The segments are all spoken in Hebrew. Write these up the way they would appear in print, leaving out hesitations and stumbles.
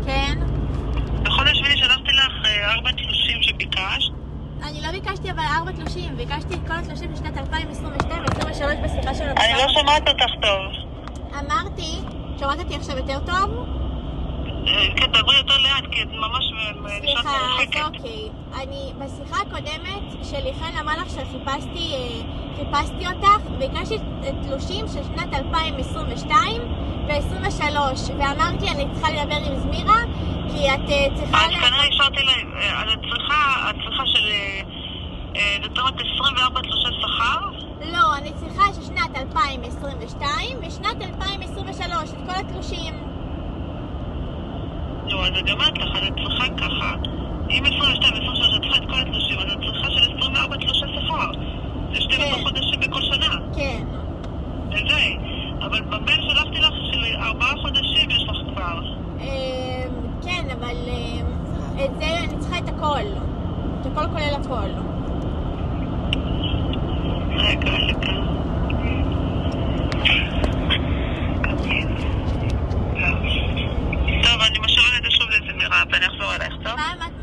כן? בחודש שביעי שלחתי לך 4 תלושים שביקשת. אני לא ביקשתי אבל 4 תלושים, ביקשתי את כל התלושים בשנת 2022 ו-2023 בשיחה של... אני לא שומעת אותך טוב. אמרתי, שומעת אותי עכשיו יותר טוב? כן, דברי יותר לאט, כי את ממש נשמעת מרוחקת. סליחה, אז אוקיי. אני בשיחה הקודמת שלי חן אמר לך שחיפשתי אותך, ביקשתי תלושים של שנת 2022 ו-2023, ואמרתי אני צריכה לדבר עם זמירה, כי את צריכה... אז כנראה השארתי להם, הצריכה של... זאת אומרת 24 תלושי שכר? לא, אני צריכה של שנת 2022 ושנת 2023, את כל התלושים. נו, אז אני אומרת לך, אני צריכה ככה. אם 22 ו-23 את צריכה את כל התלושים, אז את צריכה של 24 תלושי שכר. זה 12 חודשים בכל שנה. כן. זה. אבל במייל שלחתי לך של 4 חודשים יש לך כבר. כן, אבל את זה אני צריכה את הכל. את הכל כולל הכל. רגע. טוב, אני משאירה את זה שוב לזמירה, ואני אחזור אלייך, טוב?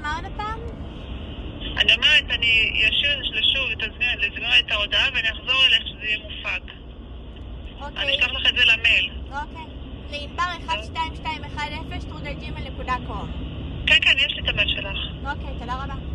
מה עוד הפעם? אני אומרת, אני אשאיר לשוב לזמירה את ההודעה, ואני אחזור אלייך שזה יהיה מופק. אוקיי. אני אשלח לך את זה למייל. אוקיי. לענבר 12210 @gmail.com. כן, יש לי את המייל שלך. אוקיי, תודה רבה.